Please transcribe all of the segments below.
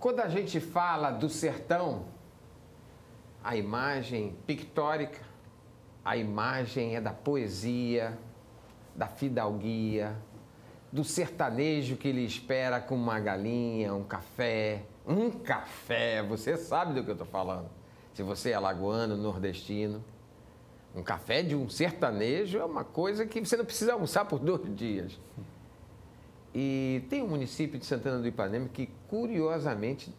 Quando a gente fala do sertão, a imagem pictórica, a imagem é da poesia, da fidalguia, do sertanejo que lhe espera com uma galinha, um café. Um café, você sabe do que eu estou falando. Se você é alagoano, nordestino, um café de um sertanejo é uma coisa que você não precisa almoçar por 2 dias. E tem um município de Santana do Ipanema que, curiosamente,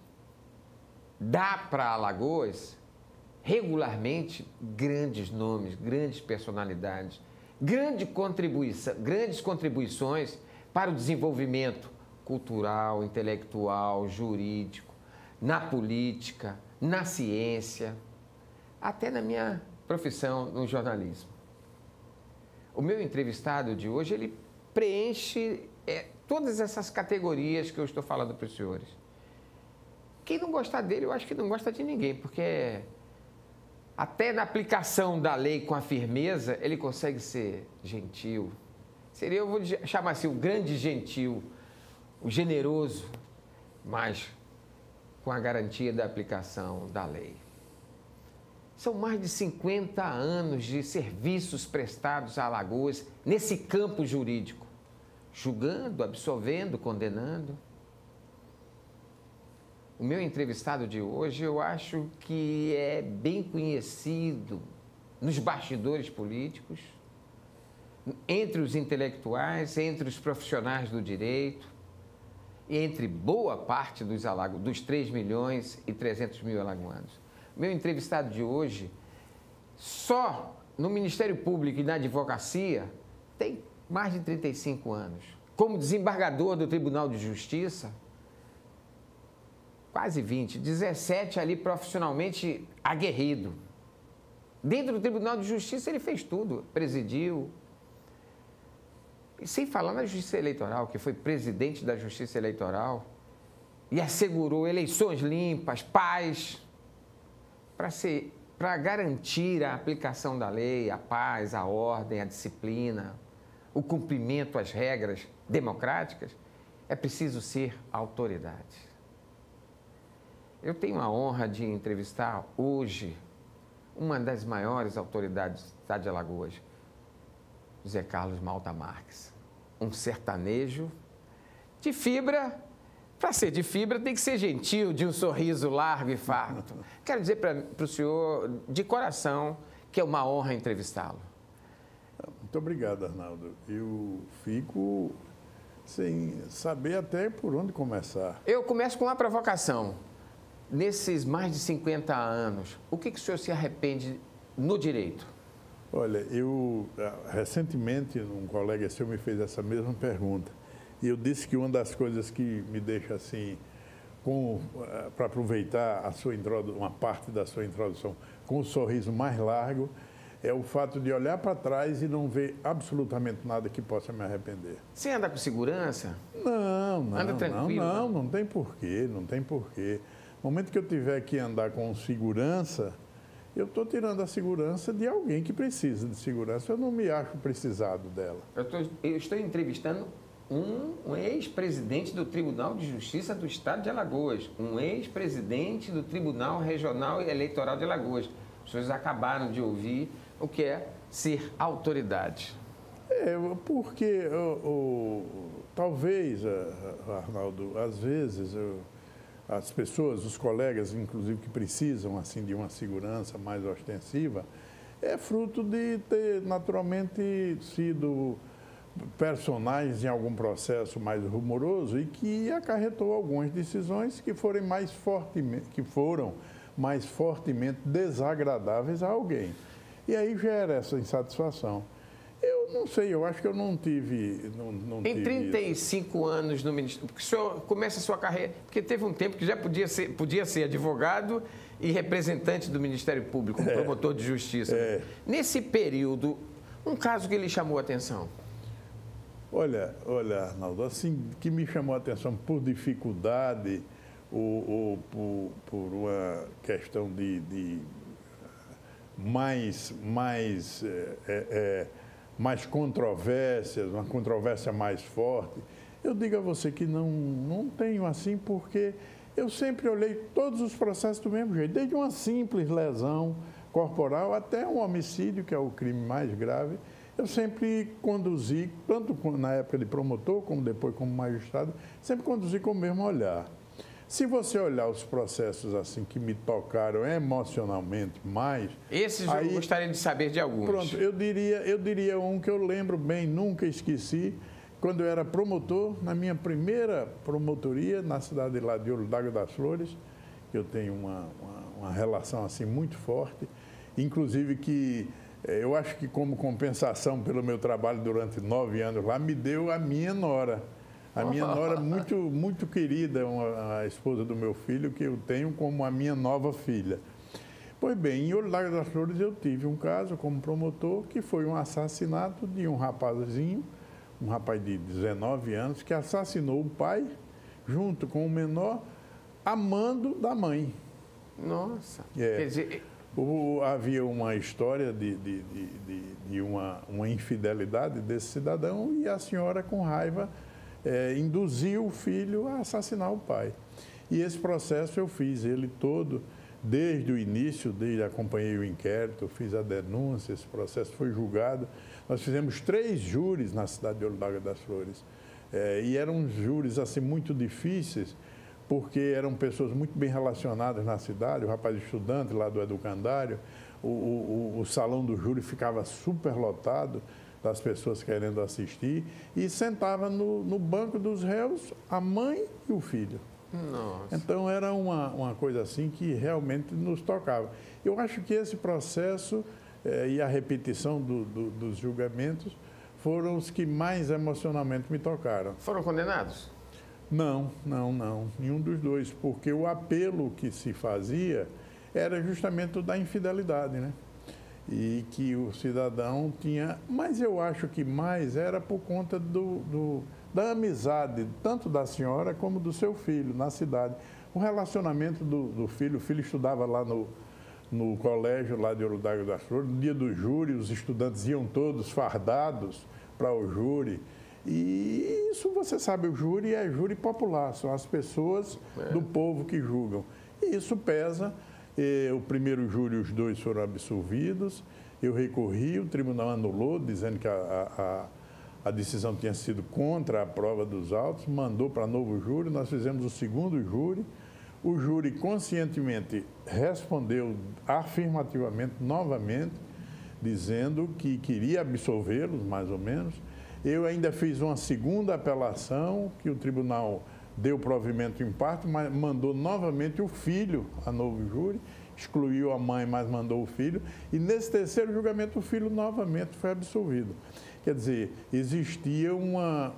dá para Alagoas, regularmente, grandes nomes, grandes personalidades, grandes contribuições para o desenvolvimento cultural, intelectual, jurídico, na política, na ciência, até na minha profissão no jornalismo. O meu entrevistado de hoje, ele preenche todas essas categorias que eu estou falando para os senhores. Quem não gostar dele, eu acho que não gosta de ninguém, porque até na aplicação da lei com a firmeza, ele consegue ser gentil. Eu vou chamar assim, o grande gentil, o generoso, mas com a garantia da aplicação da lei. São mais de 50 anos de serviços prestados a Alagoas nesse campo jurídico, julgando, absolvendo, condenando. O meu entrevistado de hoje, eu acho que é bem conhecido nos bastidores políticos, entre os intelectuais, entre os profissionais do direito, e entre boa parte dos 3.300.000 alagoanos. Meu entrevistado de hoje, só no Ministério Público e na advocacia, tem mais de 35 anos. Como desembargador do Tribunal de Justiça, quase 20, 17 ali profissionalmente aguerrido. Dentro do Tribunal de Justiça ele fez tudo, presidiu. E sem falar na Justiça Eleitoral, que foi presidente da Justiça Eleitoral e assegurou eleições limpas, paz, para garantir a aplicação da lei, a paz, a ordem, a disciplina, o cumprimento às regras democráticas, é preciso ser autoridade. Eu tenho a honra de entrevistar hoje uma das maiores autoridades do estado de Alagoas, José Carlos Malta Marques, um sertanejo de fibra. Para ser de fibra tem que ser gentil, de um sorriso largo e farto. Quero dizer para o senhor, de coração, que é uma honra entrevistá-lo. Muito obrigado, Arnaldo. Eu fico sem saber até por onde começar. Eu começo com uma provocação. Nesses mais de 50 anos, o que o senhor se arrepende no direito? Olha, recentemente um colega seu me fez essa mesma pergunta. E eu disse que uma das coisas que me deixa assim, para aproveitar uma parte da sua introdução com o sorriso mais largo, é o fato de olhar para trás e não ver absolutamente nada que possa me arrepender. Você anda com segurança? Não. Anda tranquilo? Não tem porquê, não tem porquê. No momento que eu tiver que andar com segurança, eu estou tirando a segurança de alguém que precisa de segurança. Eu não me acho precisado dela. Eu estou entrevistando um ex-presidente do Tribunal de Justiça do Estado de Alagoas, um ex-presidente do Tribunal Regional Eleitoral de Alagoas. As pessoas acabaram de ouvir o que é ser autoridade. Porque talvez, Arnaldo, às vezes as pessoas, os colegas, inclusive, que precisam assim de uma segurança mais ostensiva, é fruto de ter naturalmente sido personagens em algum processo mais rumoroso e que acarretou algumas decisões que foram mais fortemente desagradáveis a alguém. E aí gera essa insatisfação. Eu não sei, eu acho que eu não tive... Em 35 anos no Ministério... Porque o senhor começa a sua carreira... Porque teve um tempo que já podia ser advogado e representante do Ministério Público, promotor de justiça. Nesse período, um caso que lhe chamou a atenção? Olha, Arnaldo, assim, que me chamou a atenção por dificuldade ou por uma questão de mais controvérsias, uma controvérsia mais forte, eu digo a você que não tenho assim, porque eu sempre olhei todos os processos do mesmo jeito, desde uma simples lesão corporal até um homicídio, que é o crime mais grave. Eu sempre conduzi, tanto na época de promotor, como depois como magistrado, sempre conduzi com o mesmo olhar. Se você olhar os processos assim que me tocaram emocionalmente mais... Esses eu gostaria de saber de alguns. Pronto, eu diria um que eu lembro bem, nunca esqueci, quando eu era promotor, na minha primeira promotoria, na cidade lá de Ouro d'Água das Flores, que eu tenho uma relação assim muito forte, inclusive que eu acho que como compensação pelo meu trabalho durante 9 anos lá, me deu a minha nora. A minha nora muito querida, a esposa do meu filho, que eu tenho como a minha nova filha. Pois bem, em Ouro d'Água das Flores eu tive um caso como promotor, que foi um assassinato de um rapazinho, um rapaz de 19 anos, que assassinou o pai, junto com o menor, amando da mãe. Nossa. Quer dizer... Havia uma história de uma infidelidade desse cidadão e a senhora, com raiva, induziu o filho a assassinar o pai. E esse processo eu fiz ele todo, desde o início, acompanhei o inquérito, fiz a denúncia, esse processo foi julgado. Nós fizemos 3 júris na cidade de Ouro d'Água das Flores. E eram júris assim, muito difíceis, porque eram pessoas muito bem relacionadas na cidade, o rapaz estudante lá do educandário, o salão do júri ficava super lotado das pessoas querendo assistir, e sentava no banco dos réus a mãe e o filho. Nossa. Então era uma coisa assim que realmente nos tocava. Eu acho que esse processo e a repetição dos julgamentos foram os que mais emocionalmente me tocaram. Foram condenados? Não, nenhum dos dois, porque o apelo que se fazia era justamente o da infidelidade, né? E que o cidadão tinha, mas eu acho que mais era por conta da amizade, tanto da senhora como do seu filho na cidade. O relacionamento do filho, o filho estudava lá no colégio lá de Ouro d'Água das Flores, no dia do júri, os estudantes iam todos fardados para o júri. E isso, você sabe, o júri é júri popular, são as pessoas do povo que julgam. E isso pesa. O primeiro júri, os 2 foram absolvidos. Eu recorri, o tribunal anulou, dizendo que a decisão tinha sido contra a prova dos autos, mandou para novo júri. Nós fizemos o segundo júri. O júri conscientemente respondeu afirmativamente, novamente, dizendo que queria absolvê-los, mais ou menos. Eu ainda fiz uma segunda apelação, que o tribunal deu provimento em parte, mas mandou novamente o filho a novo júri, excluiu a mãe, mas mandou o filho. E nesse terceiro julgamento, o filho novamente foi absolvido. Quer dizer, existia uma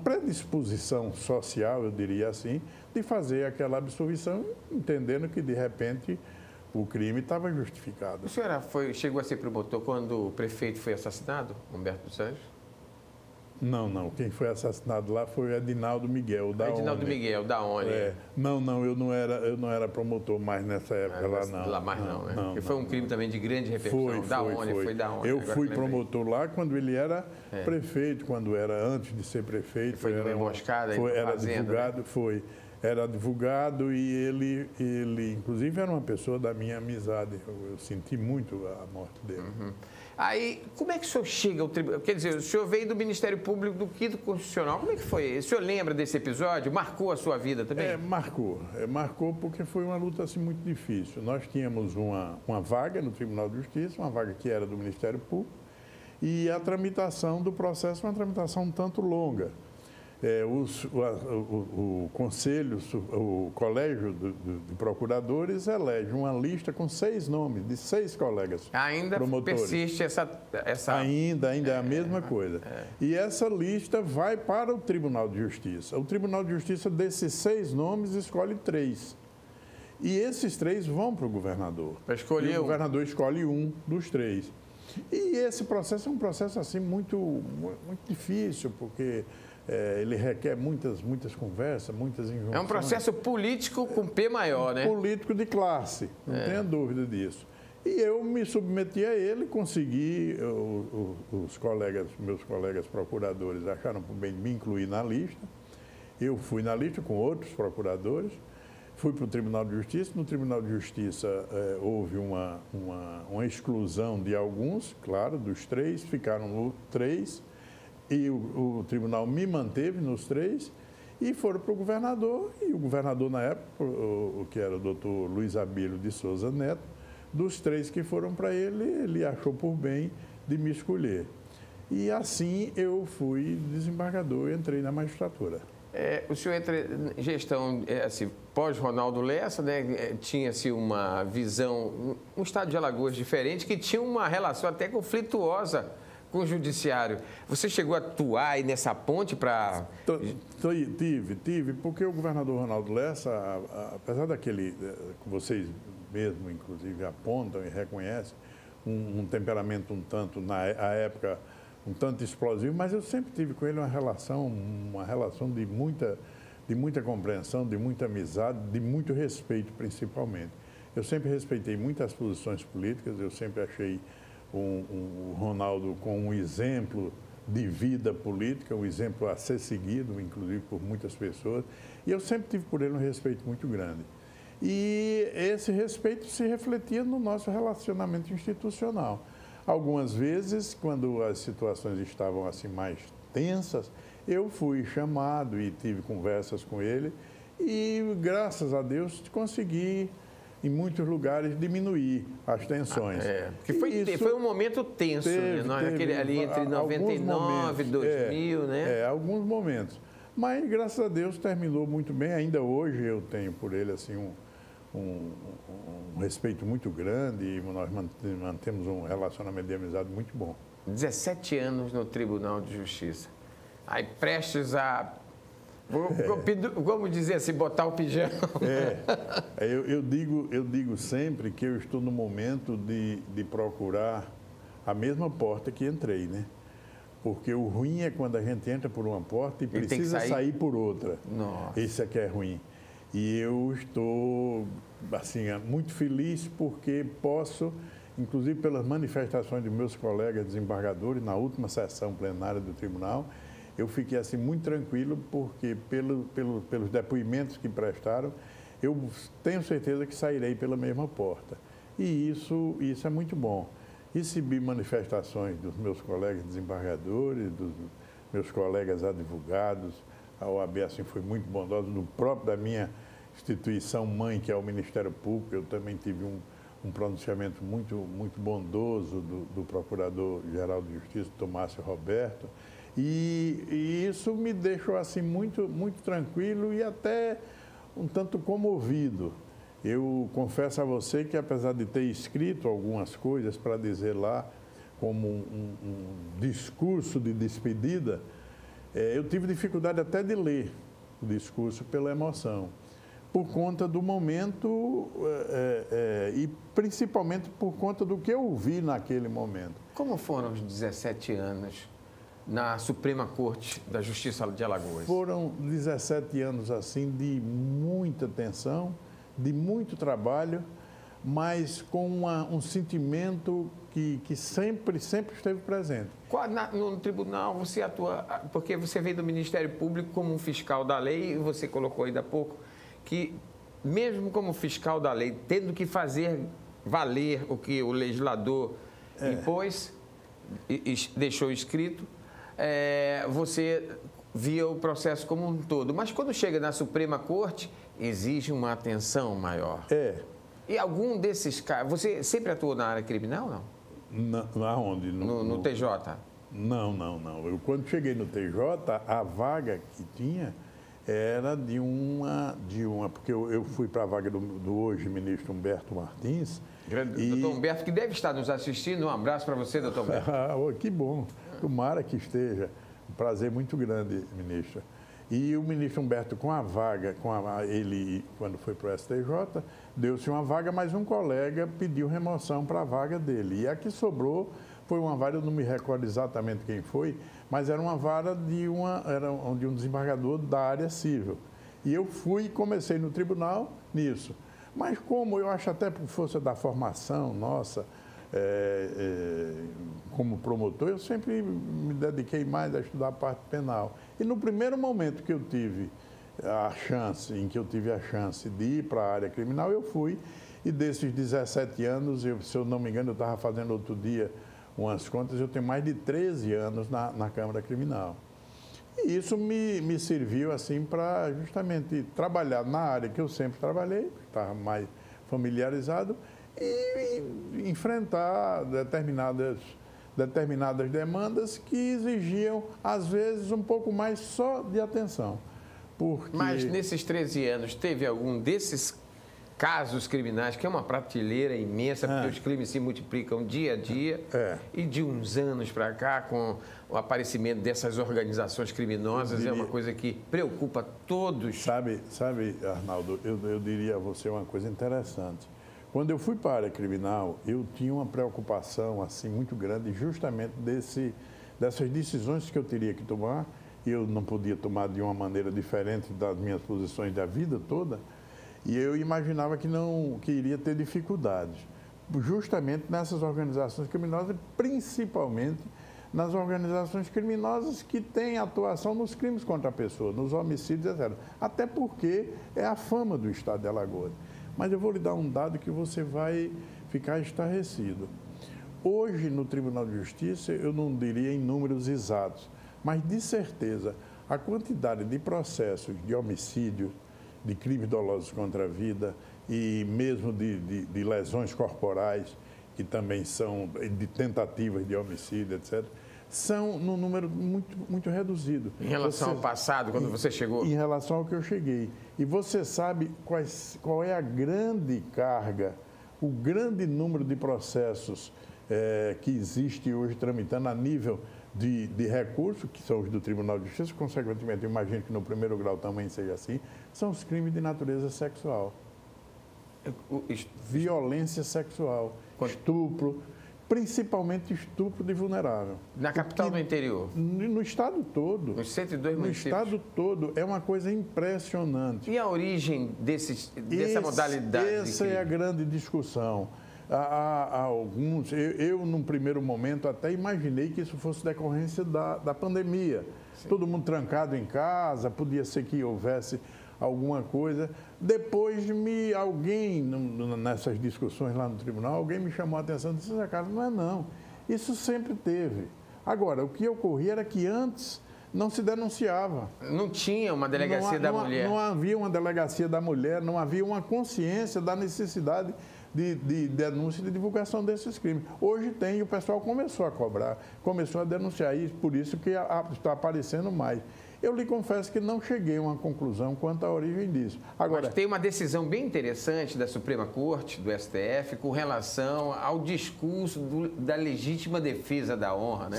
predisposição social, eu diria assim, de fazer aquela absolvição, entendendo que, de repente, o crime estava justificado. A senhora chegou a ser promotor quando o prefeito foi assassinado, Humberto dos Anjos? Não. Quem foi assassinado lá foi o Edinaldo Miguel, da ONI. Edinaldo Miguel, da ONI. Não, eu não era promotor mais nessa época lá, não. Lá mais não, né? Porque foi um crime também de grande repercussão. Foi da ONI. Eu fui promotor lá quando ele era prefeito, quando era antes de ser prefeito. Foi numa emboscada aí era fazenda, divulgado, né? Era advogado e ele, inclusive, era uma pessoa da minha amizade. Eu senti muito a morte dele. Uhum. Aí, como é que o senhor chega ao tribunal? Quer dizer, o senhor veio do Ministério Público do Quinto Constitucional. Como é que foi? O senhor lembra desse episódio? Marcou a sua vida também? Marcou porque foi uma luta assim, muito difícil. Nós tínhamos uma vaga no Tribunal de Justiça, uma vaga que era do Ministério Público, e a tramitação do processo, uma tramitação um tanto longa. O Conselho, o Colégio de Procuradores elege uma lista com 6 nomes, de 6 colegas ainda promotores. Persiste essa... Ainda é a mesma coisa. E essa lista vai para o Tribunal de Justiça. O Tribunal de Justiça, desses 6 nomes, escolhe 3. E esses 3 vão para o governador. Para escolher o governador escolhe um dos 3. E esse processo é um processo assim, muito difícil, porque... ele requer muitas conversas, muitas injunções. É um processo político com P maior, né? Político de classe, não tenha dúvida disso. E eu me submeti a ele, consegui, meus colegas procuradores acharam por bem me incluir na lista. Eu fui na lista com outros procuradores, fui para o Tribunal de Justiça. No Tribunal de Justiça houve uma exclusão de alguns, claro, dos 3, ficaram 3, e o tribunal me manteve nos 3, e foram para o governador, e o governador na época, o que era o doutor Luiz Abílio de Souza Neto, dos 3 que foram para ele achou por bem de me escolher. E assim eu fui desembargador e entrei na magistratura. O senhor entra em gestão assim, pós-Ronaldo Lessa, né? Tinha-se uma visão, um estado de Alagoas diferente, que tinha uma relação até conflituosa com o judiciário. Você chegou a atuar aí nessa ponte para... Tive, porque o governador Ronaldo Lessa, apesar daquele que vocês mesmo, inclusive, apontam e reconhecem, um temperamento um tanto, na época, um tanto explosivo, mas eu sempre tive com ele uma relação de muita compreensão, de muita amizade, de muito respeito, principalmente. Eu sempre respeitei muitas posições políticas, eu sempre achei o Ronaldo com um exemplo de vida política, um exemplo a ser seguido, inclusive por muitas pessoas, e eu sempre tive por ele um respeito muito grande. E esse respeito se refletia no nosso relacionamento institucional. Algumas vezes, quando as situações estavam assim mais tensas, eu fui chamado e tive conversas com ele e, graças a Deus, consegui, em muitos lugares, diminuir as tensões. Porque foi um momento tenso, né? Ali entre 99 e 2000, né? Alguns momentos. Mas, graças a Deus, terminou muito bem. Ainda hoje eu tenho por ele assim um respeito muito grande e nós mantemos um relacionamento de amizade muito bom. 17 anos no Tribunal de Justiça. Aí prestes a, como dizer assim, botar o pijama. Eu digo sempre que eu estou no momento de procurar a mesma porta que entrei, né? Porque o ruim é quando a gente entra por uma porta e precisa sair por outra. Nossa. Esse é que é ruim. E eu estou, assim, muito feliz porque posso, inclusive pelas manifestações de meus colegas desembargadores, na última sessão plenária do tribunal, eu fiquei, assim, muito tranquilo porque, pelos depoimentos que prestaram, eu tenho certeza que sairei pela mesma porta. E isso é muito bom. Recebi manifestações dos meus colegas desembargadores, dos meus colegas advogados. A OAB assim foi muito bondosa, do próprio da minha instituição mãe, que é o Ministério Público. Eu também tive um pronunciamento muito bondoso do Procurador-Geral de Justiça, Tomácio Roberto. E isso me deixou assim muito tranquilo e até um tanto comovido. Eu confesso a você que, apesar de ter escrito algumas coisas para dizer lá, como um discurso de despedida, eu tive dificuldade até de ler o discurso pela emoção, por conta do momento e principalmente por conta do que eu ouvi naquele momento. Como foram os 17 anos na Suprema Corte da Justiça de Alagoas? Foram 17 anos assim de muita tensão, de muito trabalho, mas com um sentimento que sempre esteve presente. No tribunal você atua, porque você veio do Ministério Público como um fiscal da lei, e você colocou ainda há pouco que, mesmo como fiscal da lei, tendo que fazer valer o que o legislador impôs e deixou escrito, você via o processo como um todo. Mas quando chega na Suprema Corte, exige uma atenção maior. E algum desses casos... Você sempre atuou na área criminal, não? Aonde? No TJ? Não. Eu, quando cheguei no TJ, a vaga que tinha era de uma porque eu fui para a vaga do hoje ministro Humberto Martins. Doutor Humberto, que deve estar nos assistindo. Um abraço para você, doutor Humberto. Que bom. Tomara que esteja. Um prazer muito grande, ministro. E o ministro Humberto, com a vaga, ele, quando foi para o STJ, deu-se uma vaga, mas um colega pediu remoção para a vaga dele. E a que sobrou foi uma vara, eu não me recordo exatamente quem foi, mas era uma vara de um desembargador da área civil. E eu fui e comecei no tribunal nisso. Mas como eu acho até por força da formação nossa, como promotor, eu sempre me dediquei mais a estudar a parte penal. E no primeiro momento que eu tive em que eu tive a chance de ir para a área criminal, eu fui. E desses 17 anos, se eu não me engano, eu estava fazendo outro dia umas contas, eu tenho mais de 13 anos na Câmara Criminal. E isso me serviu assim para justamente trabalhar na área que eu sempre trabalhei, estava mais familiarizado, e enfrentar determinadas demandas que exigiam, às vezes, um pouco mais só de atenção. Porque... Mas nesses 13 anos, teve algum desses casos criminais, que é uma prateleira imensa, porque os crimes se multiplicam dia a dia, e de uns anos para cá, com o aparecimento dessas organizações criminosas, é uma coisa que preocupa todos. Sabe, Arnaldo, eu diria a você uma coisa interessante. Quando eu fui para a área criminal, eu tinha uma preocupação assim muito grande justamente dessas decisões que eu teria que tomar, e eu não podia tomar de uma maneira diferente das minhas posições da vida toda, e eu imaginava que iria ter dificuldades, justamente nessas organizações criminosas, principalmente nas organizações criminosas que têm atuação nos crimes contra a pessoa, nos homicídios, etc. Até porque é a fama do Estado de Alagoas. Mas eu vou lhe dar um dado que você vai ficar estarrecido. Hoje, no Tribunal de Justiça, eu não diria em números exatos, mas de certeza, a quantidade de processos de homicídio, de crimes dolosos contra a vida e mesmo de lesões corporais, que também são de tentativas de homicídio, etc., são num número muito reduzido. Em relação ao passado, quando você chegou? Em relação ao que eu cheguei. E você sabe qual é a grande carga, o grande número de processos que existe hoje tramitando a nível de recursos, que são os do Tribunal de Justiça, consequentemente, eu imagino que no primeiro grau também seja assim, são os crimes de natureza sexual. Violência sexual, estupro, principalmente estupro de vulnerável. Na capital ou no interior? No estado todo. Nos 102 municípios? No estado todo. É uma coisa impressionante. E a origem dessa modalidade? Essa é a grande discussão. Há alguns... Eu, num primeiro momento, até imaginei que isso fosse decorrência da pandemia. Sim. Todo mundo trancado em casa, podia ser que houvesse alguma coisa. Depois, alguém, nessas discussões lá no tribunal, alguém me chamou a atenção e disse, cara, não. Isso sempre teve. Agora, o que ocorria era que antes não se denunciava. Não tinha uma delegacia da mulher. Não havia uma delegacia da mulher, não havia uma consciência da necessidade de denúncia e de divulgação desses crimes. Hoje tem, e o pessoal começou a cobrar, começou a denunciar, e por isso que está aparecendo mais. Eu lhe confesso que não cheguei a uma conclusão quanto à origem disso. Agora, mas tem uma decisão bem interessante da Suprema Corte, do STF, com relação ao discurso da legítima defesa da honra, né?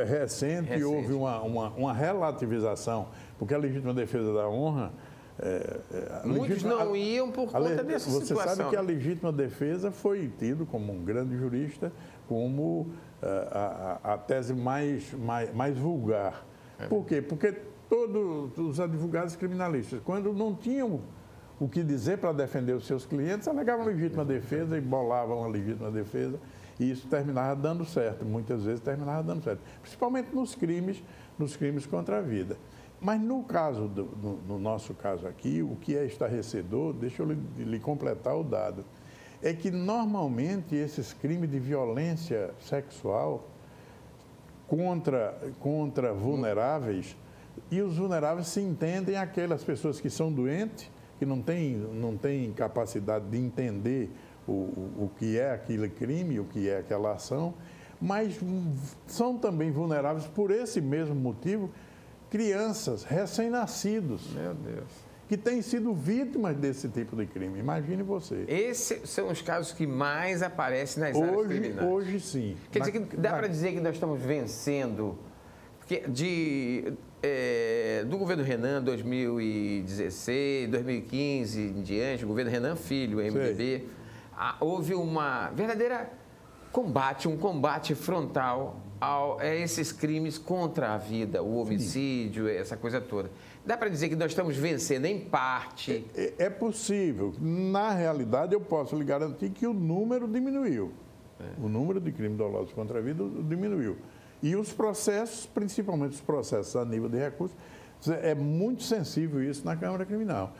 Recente houve uma relativização, porque a legítima defesa da honra... Muitos não iam por conta dessa situação. Você sabe que a legítima defesa foi tido como um grande jurista, como a tese mais vulgar. Por quê? Porque todos os advogados criminalistas, quando não tinham o que dizer para defender os seus clientes, alegavam legítima defesa e bolavam a legítima defesa, e isso terminava dando certo, muitas vezes terminava dando certo, principalmente nos crimes contra a vida. Mas no nosso caso aqui, o que é estarrecedor, deixa eu lhe completar o dado, é que normalmente esses crimes de violência sexual contra vulneráveis, e os vulneráveis se entendem aquelas pessoas que são doentes, que não têm capacidade de entender o que é aquele crime, o que é aquela ação, mas são também vulneráveis por esse mesmo motivo, crianças recém-nascidos, meu Deus, que têm sido vítimas desse tipo de crime. Imagine você. Esses são os casos que mais aparecem nas áreas criminais. Hoje sim. Quer dizer que dá para dizer que nós estamos vencendo, porque do governo Renan, 2016, 2015 em diante, o governo Renan Filho, o MDB, houve uma verdadeira um combate frontal a esses crimes contra a vida, o homicídio, essa coisa toda. Dá para dizer que nós estamos vencendo em parte? É possível. Na realidade, eu posso lhe garantir que o número diminuiu. O número de crimes dolosos contra a vida diminuiu. E os processos, principalmente os processos a nível de recursos, É muito sensível isso na Câmara Criminal.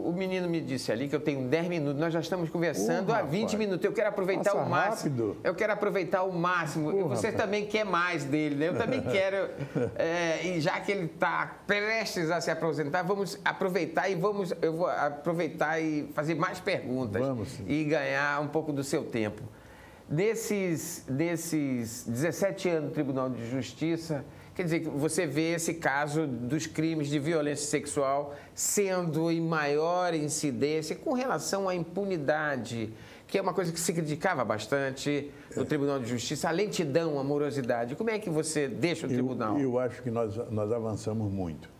O menino me disse ali que eu tenho 10 minutos, nós já estamos conversando há 20 minutos. Eu quero aproveitar o máximo. Rápido. Eu quero aproveitar o máximo. Você também quer mais dele, né? Eu também quero. E já que ele está prestes a se aposentar, vamos aproveitar e eu vou aproveitar e fazer mais perguntas. Vamos, sim. E ganhar um pouco do seu tempo. Desses 17 anos no Tribunal de Justiça, quer dizer, você vê esse caso dos crimes de violência sexual sendo em maior incidência com relação à impunidade, que é uma coisa que se criticava bastante no Tribunal de Justiça, a lentidão, a morosidade. Como é que você deixa o tribunal? Eu acho que nós avançamos muito.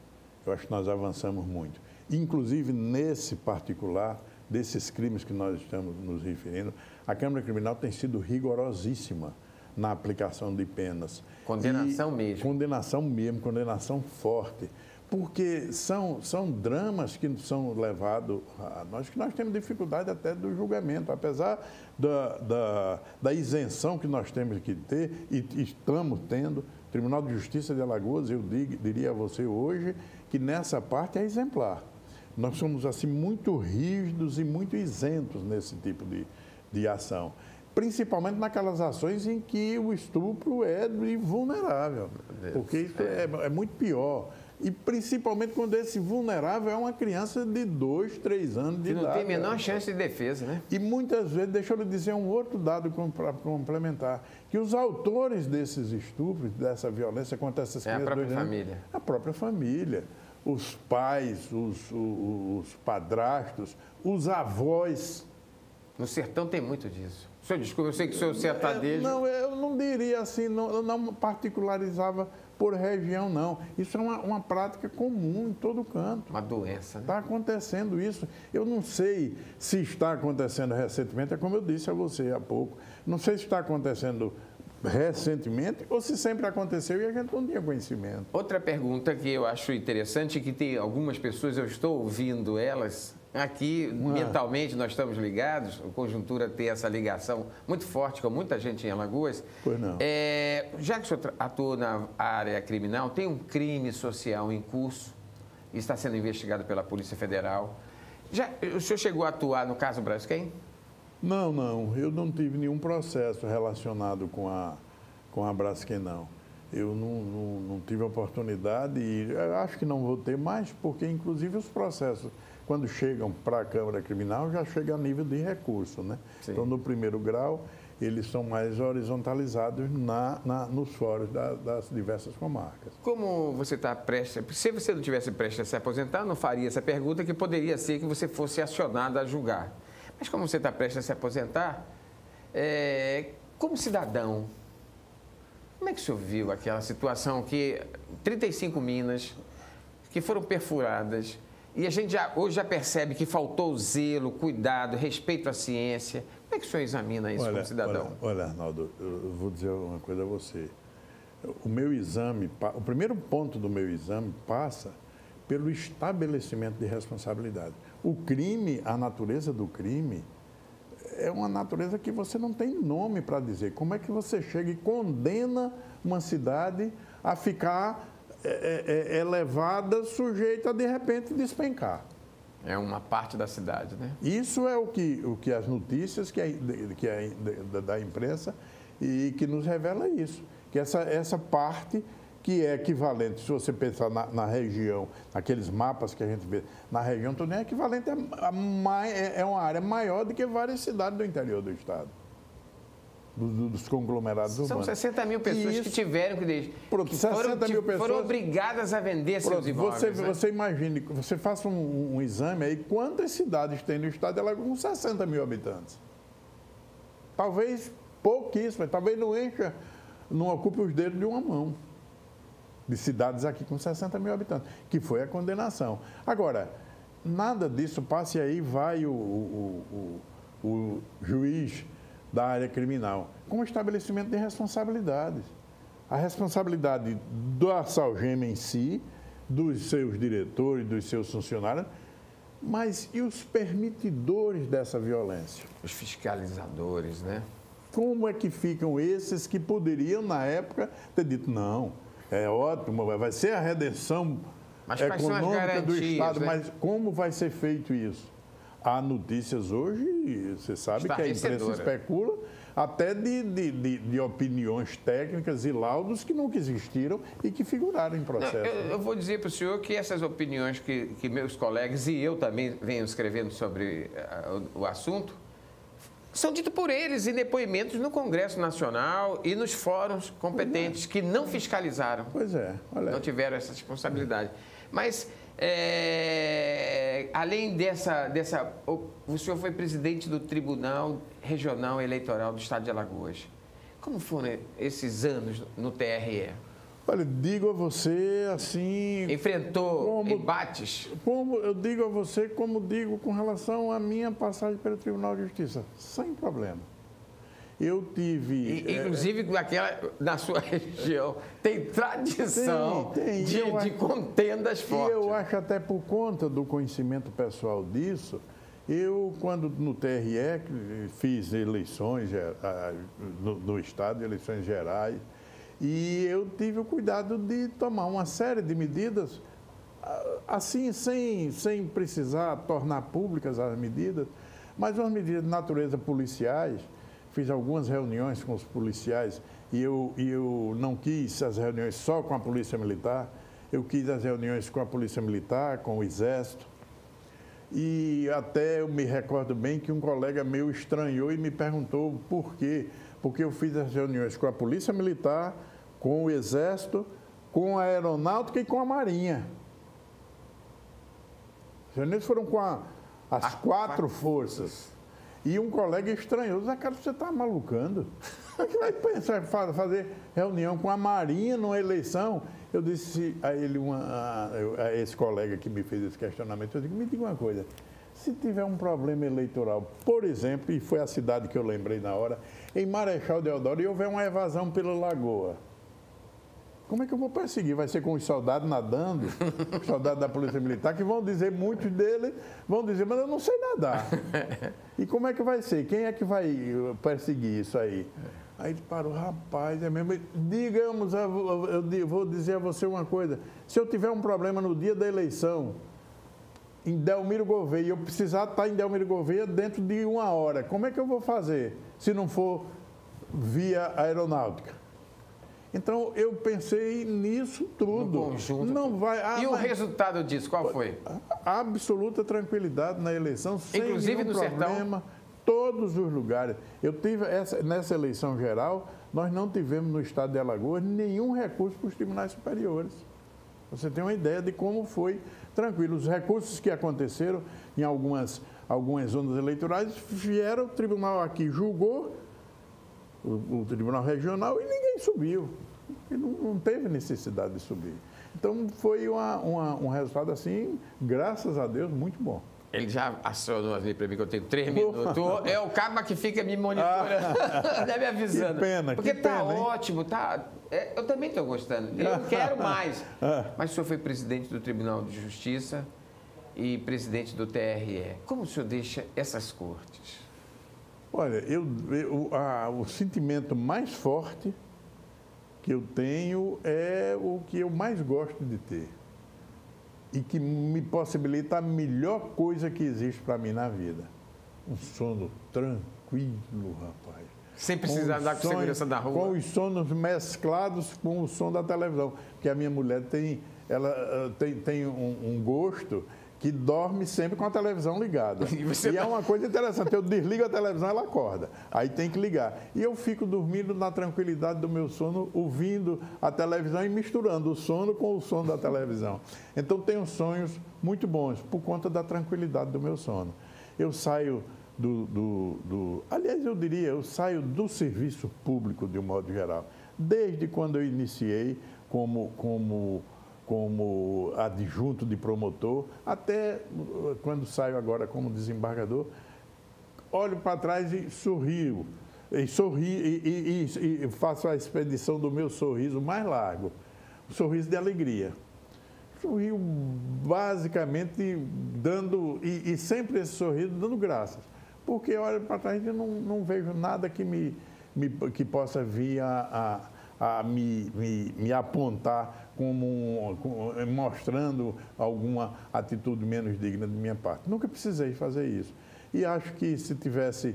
Eu acho que nós avançamos muito. Inclusive, nesse particular, desses crimes que nós estamos nos referindo, a Câmara Criminal tem sido rigorosíssima na aplicação de penas. Condenação mesmo. Condenação mesmo, condenação forte. Porque são dramas que são levados a nós, que nós temos dificuldade até do julgamento, apesar da isenção que nós temos que ter e estamos tendo. O Tribunal de Justiça de Alagoas, eu diria a você hoje, que nessa parte é exemplar. Nós somos assim muito rígidos e muito isentos nesse tipo de ação. Principalmente naquelas ações em que o estupro é vulnerável, porque isso é muito pior. E principalmente quando esse vulnerável é uma criança de 2, 3 anos de idade. Que não tem a menor chance de defesa, né? E muitas vezes, deixa eu lhe dizer um outro dado para complementar, que os autores desses estupros, dessa violência contra essas crianças... É a própria família. A própria família. Os pais, os padrastos, os avós. No sertão tem muito disso. O senhor, desculpa, eu sei que o senhor é sertanejo. Não, eu não diria assim, eu não particularizava por região, não. Isso é uma prática comum em todo canto. Uma doença, né? Está acontecendo isso. Eu não sei se está acontecendo recentemente, é como eu disse a você há pouco. Não sei se está acontecendo recentemente ou se sempre aconteceu e a gente não tinha conhecimento. Outra pergunta que eu acho interessante, que tem algumas pessoas, eu estou ouvindo elas... Aqui, mentalmente, nós estamos ligados, a Conjuntura tem essa ligação muito forte com muita gente em Alagoas. Pois não. Já que o senhor atua na área criminal, tem um crime social em curso e está sendo investigado pela Polícia Federal. O senhor chegou a atuar no caso Braskem? Não, eu não tive nenhum processo relacionado com a Braskem, não. Eu não tive oportunidade e acho que não vou ter mais, porque inclusive os processos, quando chegam para a Câmara Criminal, já chega a nível de recurso, né? Sim. Então, no primeiro grau, eles são mais horizontalizados nos fóruns das diversas comarcas. Como você está prestes... Se você não tivesse prestes a se aposentar, não faria essa pergunta, que poderia ser que você fosse acionado a julgar. Mas como você está prestes a se aposentar, como cidadão, como é que o senhor viu aquela situação que 35 minas que foram perfuradas e a gente hoje já percebe que faltou zelo, cuidado, respeito à ciência? Como é que o senhor examina isso como cidadão? Olha, Arnaldo, eu vou dizer uma coisa a você. O meu exame, o primeiro ponto do meu exame passa pelo estabelecimento de responsabilidade. O crime, a natureza do crime, é uma natureza que você não tem nome para dizer. Como é que você chega e condena uma cidade a ficar elevada, sujeita a, de repente, despencar? É uma parte da cidade, né? Isso é o que as notícias da imprensa e que nos revela isso. Que essa parte que é equivalente, se você pensar na região, naqueles mapas que a gente vê, na região toda é equivalente é uma área maior do que várias cidades do interior do estado, dos conglomerados urbanos. São 60 mil pessoas que tiveram que foram obrigadas a vender seus imóveis. Você imagine, você faça um exame aí, quantas cidades tem no estado de Alagoas com 60 mil habitantes? Talvez pouquíssimas, talvez não ocupe os dedos de uma mão. De cidades aqui com 60 mil habitantes, que foi a condenação. Agora, nada disso passa e aí vai o juiz da área criminal com o estabelecimento de responsabilidades. A responsabilidade da Salgema em si, dos seus diretores, dos seus funcionários, mas e os permitidores dessa violência? Os fiscalizadores, né? Como é que ficam esses que poderiam, na época, ter dito não? é ótimo, vai ser a redenção econômica do Estado, né? Mas como vai ser feito isso? Há notícias hoje, você sabe que a imprensa especula, até de opiniões técnicas e laudos que nunca existiram e que figuraram em processo. Não, eu vou dizer para o senhor que essas opiniões que meus colegas e eu também venho escrevendo sobre o assunto, são ditas por eles em depoimentos no Congresso Nacional e nos fóruns competentes que não fiscalizaram. Pois é, olha. Não tiveram essa responsabilidade. Mas, além dessa... O senhor foi presidente do Tribunal Regional Eleitoral do Estado de Alagoas. Como foram esses anos no TRE? Olha, digo a você assim... Enfrentou embates? Como eu digo a você, como digo com relação à minha passagem pelo Tribunal de Justiça, sem problema. Eu tive... Inclusive, na sua região, tem tradição de contendas fortes. E eu acho até por conta do conhecimento pessoal disso, eu, quando no TRE, fiz eleições no Estado, eleições gerais, e eu tive o cuidado de tomar uma série de medidas, assim, sem precisar tornar públicas as medidas, mas umas medidas de natureza policiais. Fiz algumas reuniões com os policiais e eu não quis as reuniões só com a Polícia Militar, eu quis as reuniões com a Polícia Militar, com o Exército. E até eu me recordo bem que um colega meu estranhou e me perguntou por quê. Porque eu fiz as reuniões com a Polícia Militar, com o Exército, com a Aeronáutica e com a Marinha. As reuniões foram com as 4 forças. E um colega estranhou, Zé Carlos, você está malucando? Como é que vai pensar em fazer reunião com a Marinha numa eleição? Eu disse a ele, a esse colega que me fez esse questionamento, eu disse, me diga uma coisa, se tiver um problema eleitoral, por exemplo, e foi a cidade que eu lembrei na hora, em Marechal Deodoro, e houver uma evasão pela Lagoa, como é que eu vou perseguir? Vai ser com os soldados nadando, os soldados da Polícia Militar, que vão dizer, muitos deles vão dizer, mas eu não sei nadar. E como é que vai ser? Quem é que vai perseguir isso aí? Aí ele parou, rapaz, é mesmo. Digamos, eu vou dizer a você uma coisa, se eu tiver um problema no dia da eleição, em Delmiro Gouveia, e eu precisar estar em Delmiro Gouveia dentro de 1 hora, como é que eu vou fazer, se não for via aeronáutica? Então, eu pensei nisso tudo. No conjunto. Não vai, o resultado disso, qual foi? Absoluta tranquilidade na eleição, inclusive sem nenhum problema. Sertão? Todos os lugares. Eu tive nessa eleição geral, nós não tivemos no estado de Alagoas nenhum recurso para os tribunais superiores. Você tem uma ideia de como foi tranquilo. Os recursos que aconteceram em algumas zonas eleitorais vieram, o tribunal aqui julgou, o Tribunal Regional, e ninguém subiu. E não teve necessidade de subir. Então, foi um resultado, assim, graças a Deus, muito bom. Ele já acionou ali para mim, que eu tenho 3 minutos. É o cara que fica me monitorando, me avisando. Que pena, porque está ótimo, tá? Eu também estou gostando. Eu quero mais. Mas o senhor foi presidente do Tribunal de Justiça e presidente do TRE. Como o senhor deixa essas cortes? Olha, o sentimento mais forte que eu tenho é o que eu mais gosto de ter e que me possibilita a melhor coisa que existe para mim na vida. Um sono tranquilo, rapaz. Sem precisar andar com segurança da rua. Com os sonos mesclados com o som da televisão. Porque a minha mulher tem um gosto que dorme sempre com a televisão ligada. E é uma coisa interessante, eu desligo a televisão, ela acorda. Aí tem que ligar. E eu fico dormindo na tranquilidade do meu sono, ouvindo a televisão e misturando o sono com o som da televisão. Então tenho sonhos muito bons, por conta da tranquilidade do meu sono. Eu saio aliás, eu diria, eu saio do serviço público de um modo geral. Desde quando eu iniciei como adjunto de promotor, até quando saio agora como desembargador, olho para trás e sorrio, e faço a expedição do meu sorriso mais largo, um sorriso de alegria. Sorrio basicamente dando, e sempre esse sorriso dando graças, porque olho para trás e não vejo nada que possa vir a a me apontar mostrando alguma atitude menos digna de minha parte. Nunca precisei fazer isso. E acho que se tivesse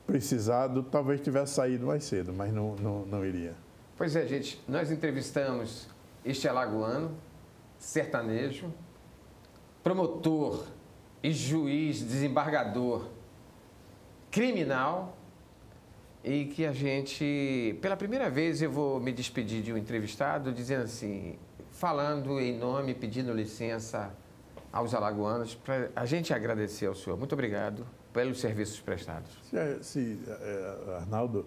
precisado, talvez tivesse saído mais cedo, mas não iria. Pois é, gente, nós entrevistamos este alagoano, sertanejo, promotor e juiz, desembargador criminal, e que a gente, pela primeira vez, eu vou me despedir de um entrevistado dizendo assim, falando em nome, pedindo licença aos alagoanos, para a gente agradecer ao senhor. Muito obrigado pelos serviços prestados. Arnaldo,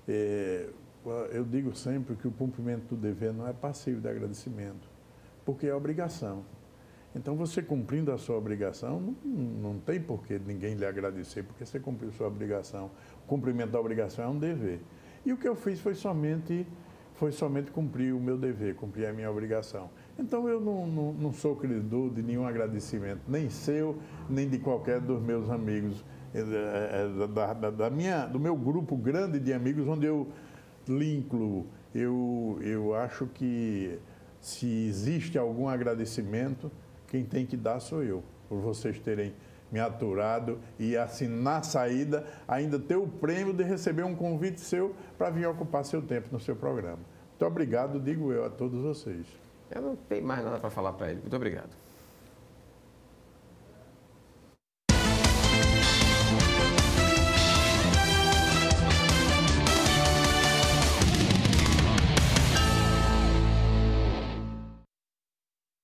eu digo sempre que o cumprimento do dever não é passivo de agradecimento, porque é obrigação. Então, você cumprindo a sua obrigação, não tem por que ninguém lhe agradecer, porque você cumpriu sua obrigação. O cumprimento da obrigação é um dever. E o que eu fiz foi somente cumprir o meu dever, cumprir a minha obrigação. Então, eu não sou credor de nenhum agradecimento, nem seu, nem de qualquer dos meus amigos, do meu grupo grande de amigos, onde eu lhe incluo. Eu acho que, se existe algum agradecimento, quem tem que dar sou eu, por vocês terem me aturado e, assim, na saída, ainda ter o prêmio de receber um convite seu para vir ocupar seu tempo no seu programa. Muito obrigado, digo eu, a todos vocês. Eu não tenho mais nada para falar para ele. Muito obrigado.